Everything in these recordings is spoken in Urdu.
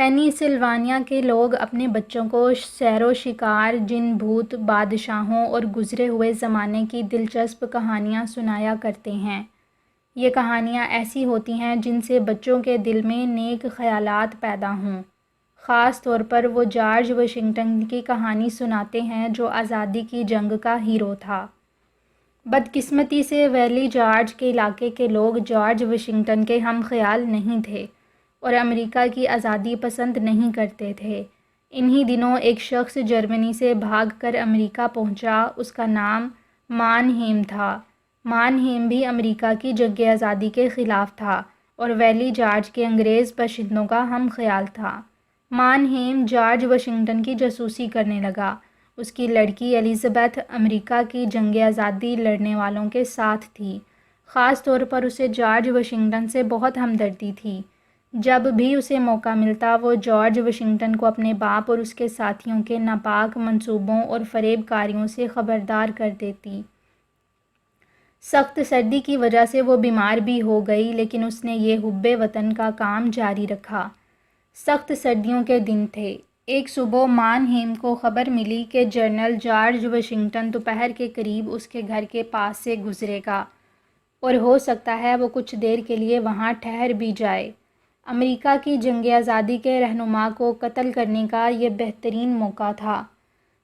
پینی سلوانیا کے لوگ اپنے بچوں کو سیر و شکار، جن بھوت، بادشاہوں اور گزرے ہوئے زمانے کی دلچسپ کہانیاں سنایا کرتے ہیں۔ یہ کہانیاں ایسی ہوتی ہیں جن سے بچوں کے دل میں نیک خیالات پیدا ہوں۔ خاص طور پر وہ جارج واشنگٹن کی کہانی سناتے ہیں جو آزادی کی جنگ کا ہیرو تھا۔ بدقسمتی سے ویلی جارج کے علاقے کے لوگ جارج واشنگٹن کے ہم خیال نہیں تھے اور امریکہ کی آزادی پسند نہیں کرتے تھے۔ انہی دنوں ایک شخص جرمنی سے بھاگ کر امریکہ پہنچا۔ اس کا نام مانہیم تھا۔ مانہیم بھی امریکہ کی جنگ آزادی کے خلاف تھا اور ویلی جارج کے انگریز باشندوں کا ہم خیال تھا۔ مانہیم جارج واشنگٹن کی جاسوسی کرنے لگا۔ اس کی لڑکی الزبتھ امریکہ کی جنگ آزادی لڑنے والوں کے ساتھ تھی۔ خاص طور پر اسے جارج واشنگٹن سے بہت ہمدردی تھی۔ جب بھی اسے موقع ملتا وہ جارج واشنگٹن کو اپنے باپ اور اس کے ساتھیوں کے ناپاک منصوبوں اور فریب کاریوں سے خبردار کر دیتی۔ سخت سردی کی وجہ سے وہ بیمار بھی ہو گئی، لیکن اس نے یہ حب وطن کا کام جاری رکھا۔ سخت سردیوں کے دن تھے۔ ایک صبح مانہیم کو خبر ملی کہ جنرل جارج واشنگٹن دوپہر کے قریب اس کے گھر کے پاس سے گزرے گا اور ہو سکتا ہے وہ کچھ دیر کے لیے وہاں ٹھہر بھی جائے۔ امریکہ کی جنگ آزادی کے رہنما کو قتل کرنے کا یہ بہترین موقع تھا۔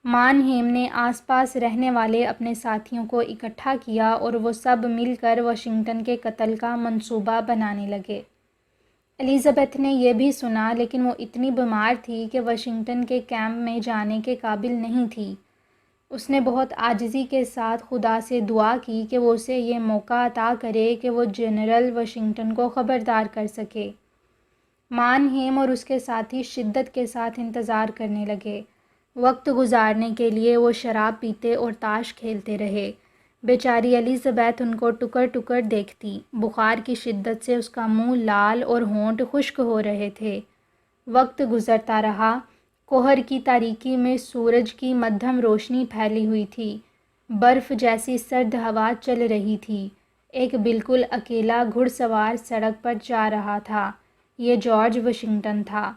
مانہیم نے آس پاس رہنے والے اپنے ساتھیوں کو اکٹھا کیا اور وہ سب مل کر واشنگٹن کے قتل کا منصوبہ بنانے لگے۔ الزبتھ نے یہ بھی سنا، لیکن وہ اتنی بیمار تھی کہ واشنگٹن کے کیمپ میں جانے کے قابل نہیں تھی۔ اس نے بہت عاجزی کے ساتھ خدا سے دعا کی کہ وہ اسے یہ موقع عطا کرے کہ وہ جنرل واشنگٹن کو خبردار کر سکے۔ مانہیم اور اس کے ساتھی شدت کے ساتھ انتظار کرنے لگے۔ وقت گزارنے کے لیے وہ شراب پیتے اور تاش کھیلتے رہے۔ بیچاری الزبتھ ان کو ٹکر ٹکر دیکھتی۔ بخار کی شدت سے اس کا منہ لال اور ہونٹ خشک ہو رہے تھے۔ وقت گزرتا رہا۔ کوہر کی تاریکی میں سورج کی مدھم روشنی پھیلی ہوئی تھی۔ برف جیسی سرد ہوا چل رہی تھی۔ ایک بالکل اکیلا گھڑ سوار سڑک پر جا رہا تھا۔ یہ جارج واشنگٹن تھا۔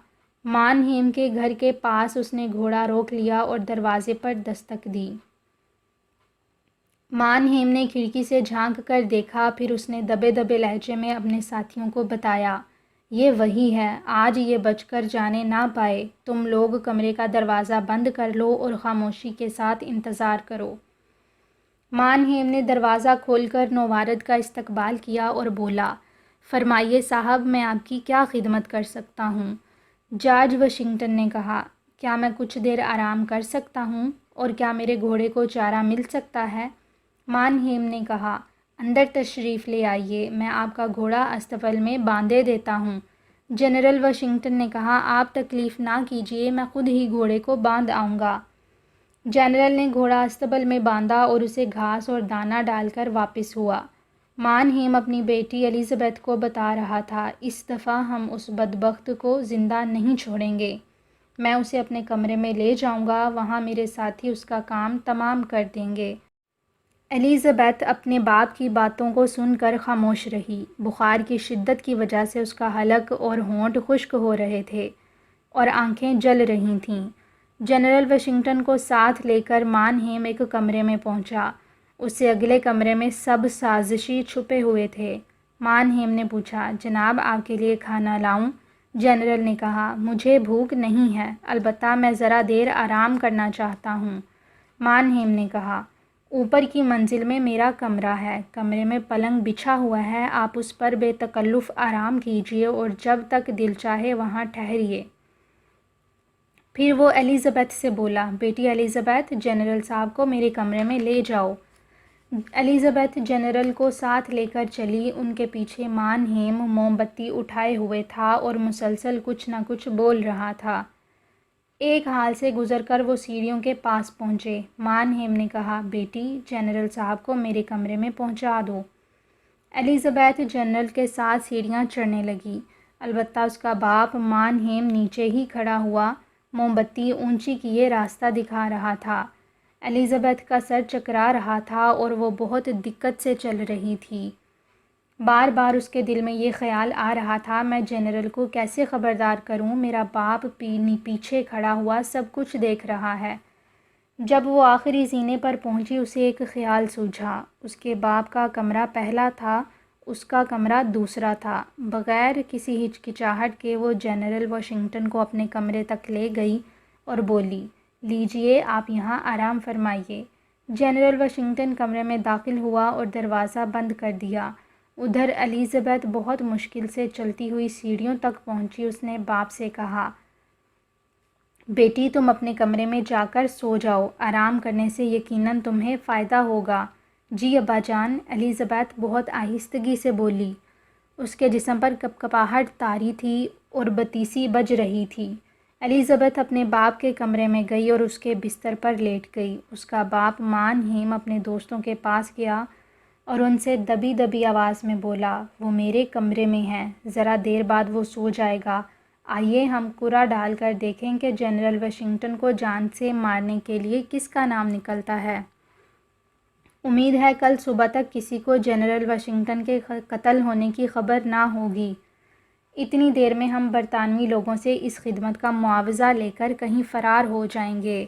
مانہیم کے گھر کے پاس اس نے گھوڑا روک لیا اور دروازے پر دستک دی۔ مانہیم نے کھڑکی سے جھانک کر دیکھا، پھر اس نے دبے دبے لہجے میں اپنے ساتھیوں کو بتایا، یہ وہی ہے، آج یہ بچ کر جانے نہ پائے۔ تم لوگ کمرے کا دروازہ بند کر لو اور خاموشی کے ساتھ انتظار کرو۔ مانہیم نے دروازہ کھول کر نوارد کا استقبال کیا اور بولا، فرمائیے صاحب، میں آپ کی کیا خدمت کر سکتا ہوں؟ جارج واشنگٹن نے کہا، کیا میں کچھ دیر آرام کر سکتا ہوں اور کیا میرے گھوڑے کو چارہ مل سکتا ہے؟ مانہیم نے کہا، اندر تشریف لے آئیے، میں آپ کا گھوڑا استبل میں باندھے دیتا ہوں۔ جنرل واشنگٹن نے کہا، آپ تکلیف نہ کیجیے، میں خود ہی گھوڑے کو باندھ آؤں گا۔ جنرل نے گھوڑا استبل میں باندھا اور اسے گھاس اور دانہ ڈال کر واپس ہوا۔ مانہیم اپنی بیٹی الزبتھ کو بتا رہا تھا، اس دفعہ ہم اس بدبخت کو زندہ نہیں چھوڑیں گے۔ میں اسے اپنے کمرے میں لے جاؤں گا، وہاں میرے ساتھی اس کا کام تمام کر دیں گے۔ الزبتھ اپنے باپ کی باتوں کو سن کر خاموش رہی۔ بخار کی شدت کی وجہ سے اس کا حلق اور ہونٹ خشک ہو رہے تھے اور آنکھیں جل رہی تھیں۔ جنرل واشنگٹن کو ساتھ لے کر مانہیم ایک کمرے میں پہنچا۔ اس سے اگلے کمرے میں سب سازشی چھپے ہوئے تھے۔ مانہیم نے پوچھا، جناب آپ کے لیے کھانا لاؤں؟ جنرل نے کہا، مجھے بھوک نہیں ہے، البتہ میں ذرا دیر آرام کرنا چاہتا ہوں۔ مانہیم نے کہا، اوپر کی منزل میں میرا کمرہ ہے، کمرے میں پلنگ بچھا ہوا ہے، آپ اس پر بے تکلف آرام کیجیے اور جب تک دل چاہے وہاں ٹھہریے۔ پھر وہ الزبتھ سے بولا، بیٹی الزبتھ، جنرل صاحب کو میرے کمرے میں لے جاؤ۔ الزبتھ جنرل کو ساتھ لے کر چلی۔ ان کے پیچھے مانہیم موم بتی اٹھائے ہوئے تھا اور مسلسل کچھ نہ کچھ بول رہا تھا۔ ایک ہال سے گزر کر وہ سیڑھیوں کے پاس پہنچے۔ مانہیم نے کہا، بیٹی، جنرل صاحب کو میرے کمرے میں پہنچا دو۔ الزبتھ جنرل کے ساتھ سیڑھیاں چڑھنے لگی، البتہ اس کا باپ مانہیم نیچے ہی کھڑا ہوا، موم بتی اونچی کیے راستہ دکھا رہا تھا۔ الزبتھ کا سر چکرا رہا تھا اور وہ بہت دقت سے چل رہی تھی۔ بار بار اس کے دل میں یہ خیال آ رہا تھا، میں جنرل کو کیسے خبردار کروں، میرا باپ پیچھے کھڑا ہوا سب کچھ دیکھ رہا ہے۔ جب وہ آخری زینے پر پہنچی اسے ایک خیال سوجھا۔ اس کے باپ کا کمرہ پہلا تھا، اس کا کمرہ دوسرا تھا۔ بغیر کسی ہچکچاہٹ کے وہ جنرل واشنگٹن کو اپنے کمرے تک لے گئی اور بولی، لیجئے آپ یہاں آرام فرمائیے۔ جنرل واشنگٹن کمرے میں داخل ہوا اور دروازہ بند کر دیا۔ ادھر الزبتھ بہت مشکل سے چلتی ہوئی سیڑھیوں تک پہنچی۔ اس نے باپ سے کہا، بیٹی تم اپنے کمرے میں جا کر سو جاؤ، آرام کرنے سے یقیناً تمہیں فائدہ ہوگا۔ جی ابا جان، الزبتھ بہت آہستگی سے بولی۔ اس کے جسم پر کپکپاہٹ طاری تھی اور بتیسی بج رہی تھی۔ الزبتھ اپنے باپ کے کمرے میں گئی اور اس کے بستر پر لیٹ گئی۔ اس کا باپ مانہیم اپنے دوستوں کے پاس گیا اور ان سے دبی دبی آواز میں بولا، وہ میرے کمرے میں ہیں، ذرا دیر بعد وہ سو جائے گا۔ آئیے ہم قرعہ ڈال کر دیکھیں کہ جنرل واشنگٹن کو جان سے مارنے کے لیے کس کا نام نکلتا ہے۔ امید ہے کل صبح تک کسی کو جنرل واشنگٹن کے قتل ہونے کی خبر نہ ہوگی۔ اتنی دیر میں ہم برطانوی لوگوں سے اس خدمت کا معاوضہ لے کر کہیں فرار ہو جائیں گے۔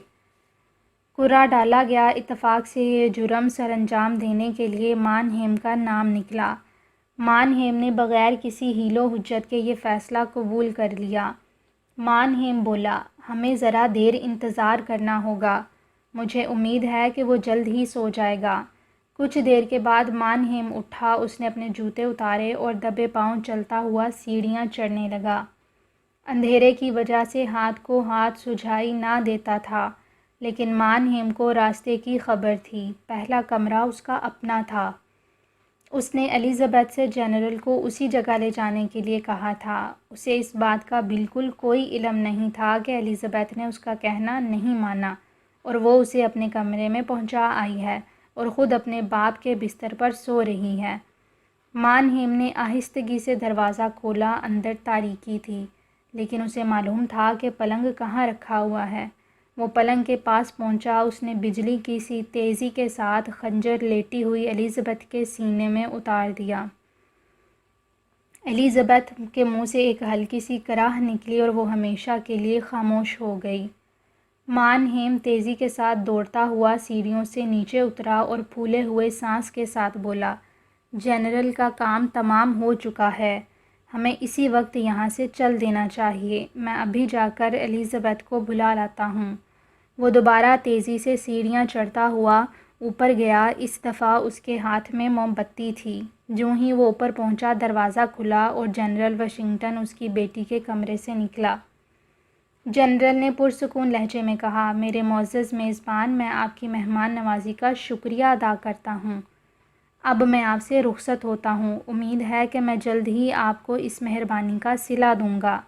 قرعہ ڈالا گیا۔ اتفاق سے یہ جرم سر انجام دینے کے لیے مانہیم کا نام نکلا۔ مانہیم نے بغیر کسی حیل و حجت کے یہ فیصلہ قبول کر لیا۔ مانہیم بولا، ہمیں ذرا دیر انتظار کرنا ہوگا، مجھے امید ہے کہ وہ جلد ہی سو جائے گا۔ کچھ دیر کے بعد مانہیم اٹھا، اس نے اپنے جوتے اتارے اور دبے پاؤں چلتا ہوا سیڑھیاں چڑھنے لگا۔ اندھیرے کی وجہ سے ہاتھ کو ہاتھ سجھائی نہ دیتا تھا، لیکن مانہیم کو راستے کی خبر تھی۔ پہلا کمرہ اس کا اپنا تھا۔ اس نے الزبتھ سے جنرل کو اسی جگہ لے جانے کے لیے کہا تھا۔ اسے اس بات کا بالکل کوئی علم نہیں تھا کہ الزبتھ نے اس کا کہنا نہیں مانا اور وہ اسے اپنے کمرے میں پہنچا آئی ہے اور خود اپنے باپ کے بستر پر سو رہی ہے۔ مانہیم نے آہستگی سے دروازہ کھولا۔ اندر تاریکی تھی، لیکن اسے معلوم تھا کہ پلنگ کہاں رکھا ہوا ہے۔ وہ پلنگ کے پاس پہنچا۔ اس نے بجلی کی سی تیزی کے ساتھ خنجر لیٹی ہوئی الزبتھ کے سینے میں اتار دیا۔ الزبتھ کے منہ سے ایک ہلکی سی کراہ نکلی اور وہ ہمیشہ کے لیے خاموش ہو گئی۔ مانہیم تیزی کے ساتھ دوڑتا ہوا سیڑھیوں سے نیچے اترا اور پھولے ہوئے سانس کے ساتھ بولا، جنرل کا کام تمام ہو چکا ہے، ہمیں اسی وقت یہاں سے چل دینا چاہیے۔ میں ابھی جا کر الزبتھ کو بلا لاتا ہوں۔ وہ دوبارہ تیزی سے سیڑھیاں چڑھتا ہوا اوپر گیا۔ اس دفعہ اس کے ہاتھ میں موم بتی تھی۔ جوں ہی وہ اوپر پہنچا دروازہ کھلا اور جنرل واشنگٹن اس کی بیٹی کے کمرے سے نکلا۔ جنرل نے پرسکون لہجے میں کہا، میرے معزز میزبان، میں آپ کی مہمان نوازی کا شکریہ ادا کرتا ہوں۔ اب میں آپ سے رخصت ہوتا ہوں۔ امید ہے کہ میں جلد ہی آپ کو اس مہربانی کا صلہ دوں گا۔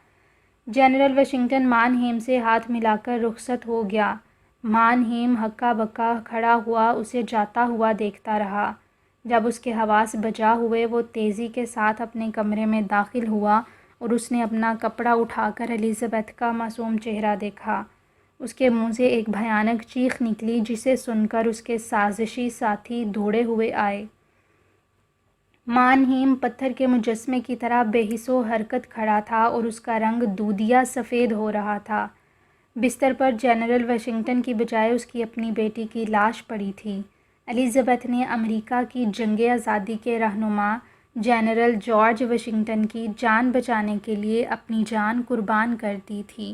جنرل واشنگٹن مانہیم سے ہاتھ ملا کر رخصت ہو گیا۔ مانہیم ہکا بکا کھڑا ہوا اسے جاتا ہوا دیکھتا رہا۔ جب اس کے حواس بجا ہوئے وہ تیزی کے ساتھ اپنے کمرے میں داخل ہوا اور اس نے اپنا کپڑا اٹھا کر الزبتھ کا معصوم چہرہ دیکھا۔ اس کے منہ سے ایک بھیانک چیخ نکلی جسے سن کر اس کے سازشی ساتھی دوڑے ہوئے آئے۔ مانہیم پتھر کے مجسمے کی طرح بے حس و حرکت کھڑا تھا اور اس کا رنگ دودھیا سفید ہو رہا تھا۔ بستر پر جنرل واشنگٹن کی بجائے اس کی اپنی بیٹی کی لاش پڑی تھی۔ الزبتھ نے امریکہ کی جنگ آزادی کے رہنما جنرل جارج واشنگٹن کی جان بچانے کے لیے اپنی جان قربان کر دی تھی۔